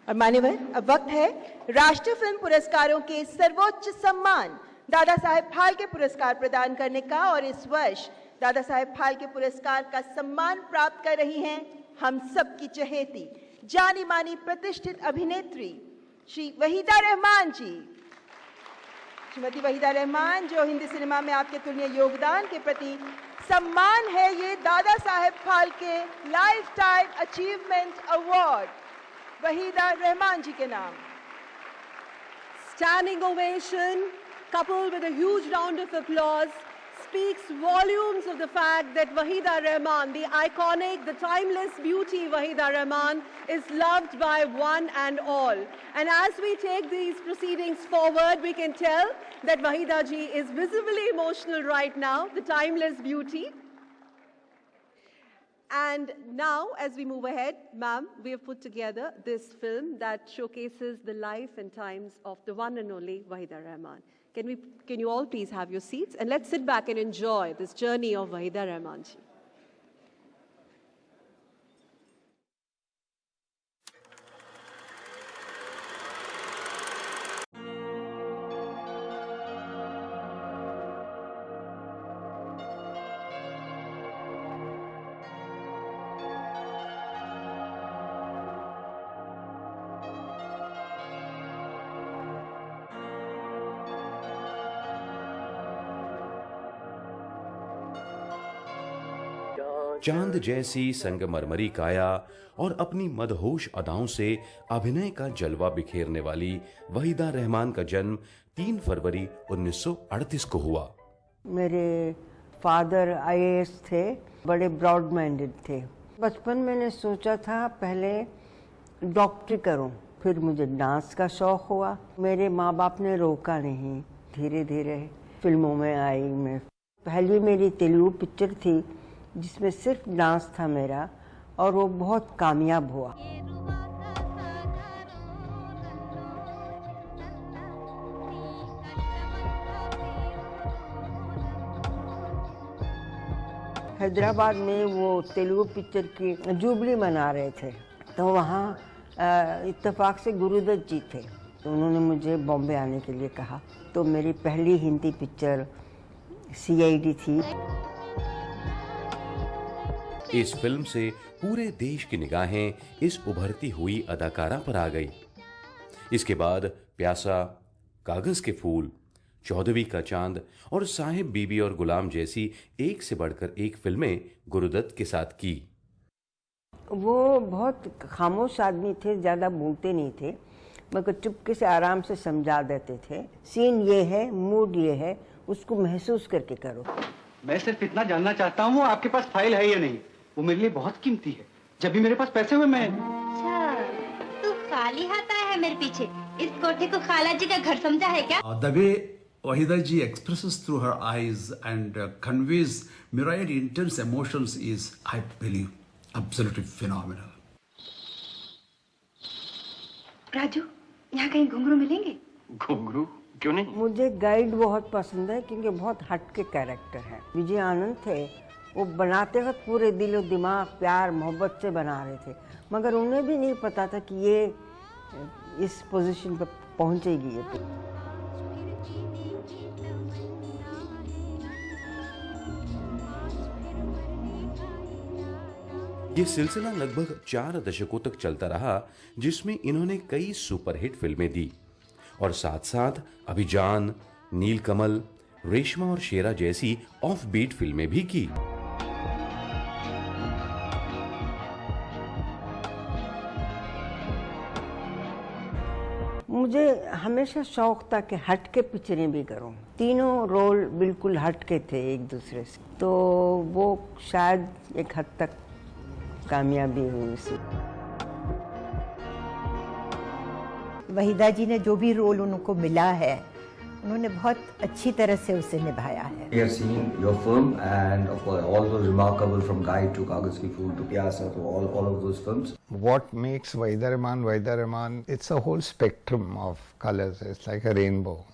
और मान्यवर, अब वक्त है राष्ट्रीय फिल्म पुरस्कारों के सर्वोच्च सम्मान दादा साहेब फाल्के पुरस्कार प्रदान करने का। और इस वर्ष दादा साहेब फाल्के पुरस्कार का सम्मान प्राप्त कर रही हैं हम सबकी चहेती जानी मानी प्रतिष्ठित अभिनेत्री श्री वहीदा रहमान जी। श्रीमती वहीदा रहमान, जो हिंदी सिनेमा में आपके तुलनीय योगदान के प्रति सम्मान है ये Dada Saheb Phalke lifetime achievement award Waheeda Rehman ji के नाम। Standing ovation coupled with a huge round of applause speaks volumes of the fact that Wahida Rahman, the iconic, the timeless beauty Wahida Rahman, is loved by one and all. And as we take these proceedings forward, we can tell that Wahida ji is visibly emotional right now, the timeless beauty. And now, as we move ahead, ma'am, we have put together this film that showcases the life and times of the one and only Wahida Rahman. Can you all please have your seats and let's sit back and enjoy this journey of Wahida Rahman ji. चांद जैसी संगमरमरी काया और अपनी मदहोश अदाओं से अभिनय का जलवा बिखेरने वाली वहीदा रहमान का जन्म 3 फरवरी 1938 को हुआ। मेरे फादर आईएएस थे, बड़े ब्रॉड माइंडेड थे। बचपन मैंने सोचा था पहले डॉक्टरी करूं, फिर मुझे डांस का शौक हुआ। मेरे माँ बाप ने रोका नहीं, धीरे धीरे फिल्मों में आई मैं। पहली मेरी तेलुगु पिक्चर थी जिसमें सिर्फ डांस था मेरा, और वो बहुत कामयाब हुआ। हैदराबाद में वो तेलुगु पिक्चर की जुबली मना रहे थे, तो वहाँ इत्तेफाक से गुरुदत्त जी थे, तो उन्होंने मुझे बॉम्बे आने के लिए कहा। तो मेरी पहली हिंदी पिक्चर सीआईडी थी। इस फिल्म से पूरे देश की निगाहें इस उभरती हुई अदाकारा पर आ गई। इसके बाद प्यासा, कागज के फूल, 14वीं का चांद और साहिब बीबी और गुलाम जैसी एक से बढ़कर एक फिल्में गुरुदत्त के साथ की। वो बहुत खामोश आदमी थे, ज़्यादा बोलते नहीं थे, मगर चुपके से आराम से समझा देते थे। सीन ये है, मूड ये है, उसको महसूस करके करो। मैं सिर्फ इतना जानना चाहता हूँ आपके पास फाइल है या नहीं, वो मेरे लिए बहुत कीमती है। जब भी मेरे पास पैसे हुए मैं। अच्छा, तू खाली हाथ आया है मेरे पीछे? इस कोठे को खाला जी का घर समझा है क्या? The way Wahida ji expresses through her eyes and conveys myriad intense emotions is, I believe, absolutely phenomenal. Raju, यहाँ कहीं घुंघरू मिलेंगे? घुंघरू क्यों नहीं? मुझे गाइड बहुत पसंद है क्योंकि बहुत हटके कैरेक्टर है। विजय आनंद थे, वो बनाते वक्त पूरे दिलो दिमाग, प्यार मोहब्बत से बना रहे थे, मगर उन्हें भी नहीं पता था कि ये इस पोजीशन पर पहुंचेगी। ये सिलसिला लगभग 4 दशकों तक चलता रहा, जिसमें इन्होंने कई सुपरहिट फिल्में दी और साथ साथ अभिजान, नीलकमल, रेशमा और शेरा जैसी ऑफ बीट फिल्में भी की। मुझे हमेशा शौक था कि हटके पिक्चरें भी करूं। तीनों रोल बिल्कुल हटके थे एक दूसरे से, तो वो शायद एक हद तक कामयाबी हुई उससे। वहीदा जी ने जो भी रोल उनको मिला है, उन्होंने बहुत अच्छी तरह से उसे निभाया है। We have seen your film and of course all those remarkable from Guide to Kagaz Ki Phool to Pyasa to all of those films. What makes Wahida Rahman, it's a whole spectrum of colors. It's like a rainbow.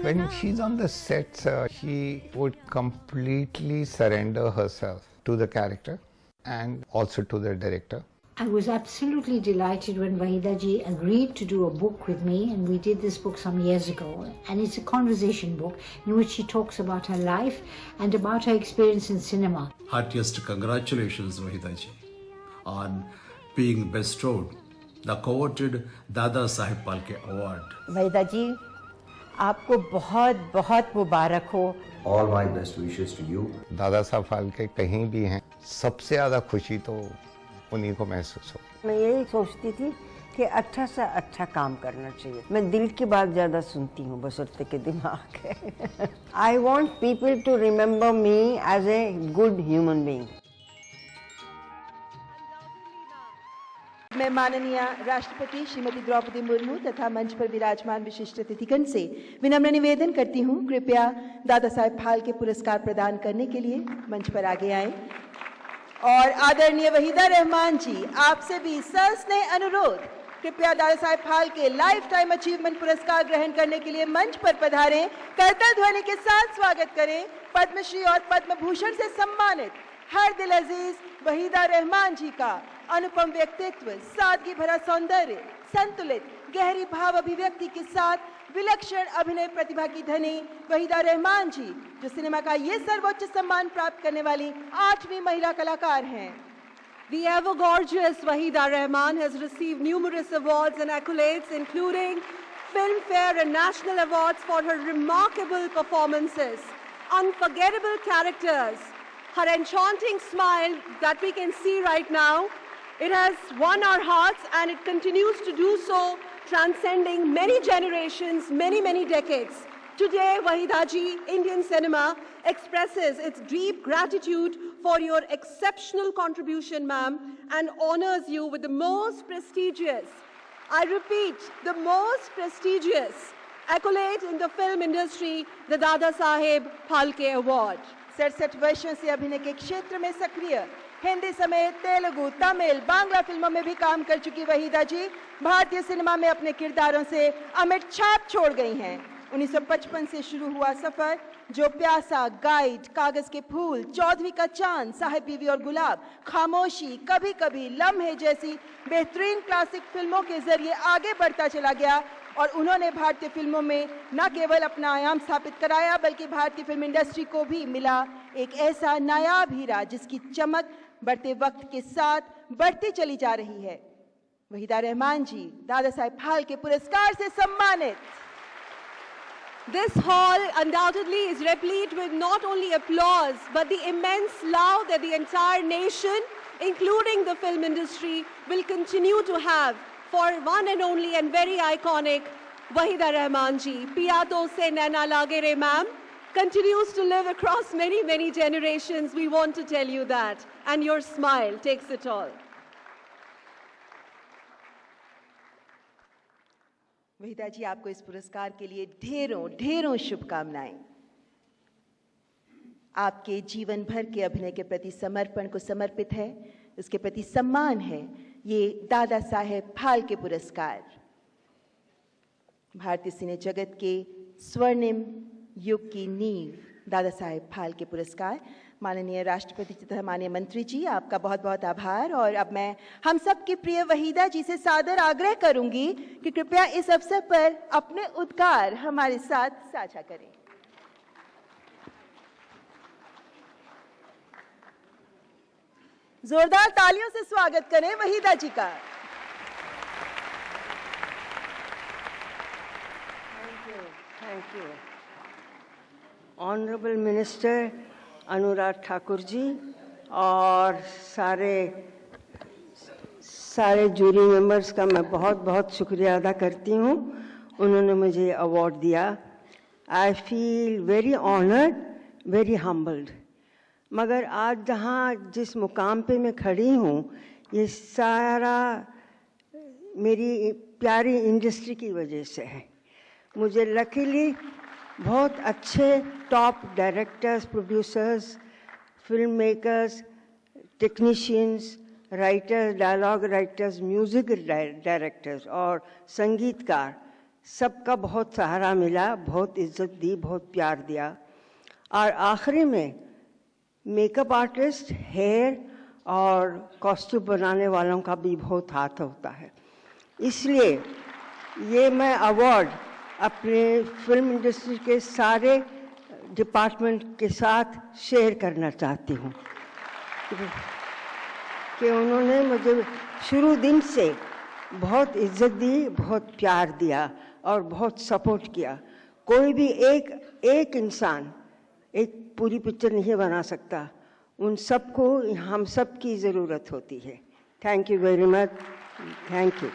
When she's on the sets, she would completely surrender herself to the character and also to the director. I was absolutely delighted when Wahida ji agreed to do a book with me, and we did this book some years ago. And it's a conversation book in which she talks about her life and about her experience in cinema. Heartiest congratulations, Wahida ji, on being bestowed the coveted Dada Saheb Phalke Award. Waheeda जी, आपको बहुत बहुत मुबारक हो. All my best wishes to you. Dada Saheb Phalke कहीं भी हैं, सबसे ज़्यादा खुशी तो उन्हीं को महसूस हो. मैं यही सोचती थी कि अच्छा से अच्छा काम करना चाहिए. मैं दिल की बात ज़्यादा सुनती हूँ बशर्ते के दिमाग है. I want people to remember me as a good human being. मैं माननीय राष्ट्रपति श्रीमती द्रौपदी मुर्मू तथा मंच पर विराजमान विशिष्ट अतिथिगण से विनम्र निवेदन करती हूँ, कृपया दादा साहेब फाल्के पुरस्कार प्रदान करने के लिए मंच पर आगे आएं. और आदरणीय वहीदा रहमान जी, आपसे भी सस्नेह अनुरोध, कृपया दादा Saheb Phalke lifetime achievement पुरस्कार ग्रहण करने के लिए मंच पर पधारें. करताल ध्वनि के साथ स्वागत करें पद्मश्री और पद्म भूषण से सम्मानित हर दिल अजीज वहीदा रहमान जी का. अनुपम व्यक्तित्व, सादगी भरा सौंदर्य, संतुलित गहरी भाव अभिव्यक्ति के साथ विलक्षण अभिनय प्रतिभा की धनी वहीदा रहमान जी, जो सिनेमा का ये सर्वोच्च सम्मान प्राप्त करने वाली 8वीं महिला कलाकार हैं. The ever gorgeous Wahida Rahman has received numerous awards and accolades, including Filmfare and national awards for her remarkable performances, unforgettable characters, her enchanting smile that we can see right now. It has won our hearts and it continues to do so, transcending many generations, many decades. Today, Wahida ji, Indian cinema expresses its deep gratitude for your exceptional contribution, ma'am, and honors you with the most prestigious, I repeat, the most prestigious accolade in the film industry, the Dada Saheb Phalke Award. 67 वर्षों से अभिनय के क्षेत्र में सक्रिय, हिंदी समेत तेलुगु, तमिल, बांग्ला फिल्मों में भी काम कर चुकी वहीदा जी भारतीय सिनेमा में अपने किरदारों से अमिट छाप छोड़ गई हैं. 1955 से शुरू हुआ सफर, जो प्यासा, गाइड, कागज के फूल, चौधरी का चांद, साहिब बीवी और गुलाब, खामोशी, कभी कभी, लम्हे जैसी बेहतरीन क्लासिक फिल्मों के जरिए आगे बढ़ता चला गया. और उन्होंने भारतीय फिल्मों में न केवल अपना आयाम स्थापित कराया, बल्कि भारतीय फिल्म इंडस्ट्री को भी मिला एक ऐसा नायाब हीरा जिसकी चमक बढ़ते वक्त के साथ बढ़ती चली जा रही है. वहीदा रहमान जी दादा साहेब फाल्के पुरस्कार से सम्मानित. This hall undoubtedly is replete with not only applause, but the immense love that the entire nation, including the film industry, will continue to have for one and only and very iconic Wahida Rahman ji. Piya to se naina lage re, ma'am, continues to live across many generations. We want to tell you that. And your smile takes it all. Waheeda जी, आपको इस पुरस्कार के लिए ढेरों शुभकामनाएं. आपके जीवन भर के अभिनय के प्रति समर्पण को समर्पित है, उसके प्रति सम्मान है ये दादा साहेब फाल्के पुरस्कार. भारतीय सिने जगत के स्वर्णिम युग की नींव दादा साहेब फाल्के पुरस्कार. माननीय राष्ट्रपति तथा माननीय मंत्री जी, आपका बहुत बहुत आभार. और अब मैं हम सब की प्रिय वहीदा जी से सादर आग्रह करूंगी कि कृपया इस अवसर पर अपने उद्गार हमारे साथ साझा करें. जोरदार तालियों से स्वागत करें वहीदा जी का. Thank you. Honourable minister Anurag Thakur ji और सारे जूरी मेंबर्स का मैं बहुत शुक्रिया अदा करती हूँ. उन्होंने मुझे अवार्ड दिया. I feel very honoured, very humbled. मगर आज जिस मुकाम पे मैं खड़ी हूँ, ये सारा मेरी प्यारी इंडस्ट्री की वजह से है. मुझे लकीली बहुत अच्छे top directors, producers, film makers, technicians, writers, dialogue writers, music directors और संगीतकार, सबका बहुत सहारा मिला, बहुत इज्जत दी, बहुत प्यार दिया. और आखिरी में मेकअप आर्टिस्ट, हेयर और कॉस्ट्यूम बनाने वालों का भी बहुत हाथ होता है। इसलिए ये मैं अवार्ड अपने फिल्म इंडस्ट्री के सारे डिपार्टमेंट के साथ शेयर करना चाहती हूँ कि उन्होंने मुझे शुरू दिन से बहुत इज्जत दी, बहुत प्यार दिया और बहुत सपोर्ट किया। कोई भी एक इंसान एक पूरी पिक्चर नहीं बना सकता, उन सबको हम सब की ज़रूरत होती है। Thank you very much, thank you.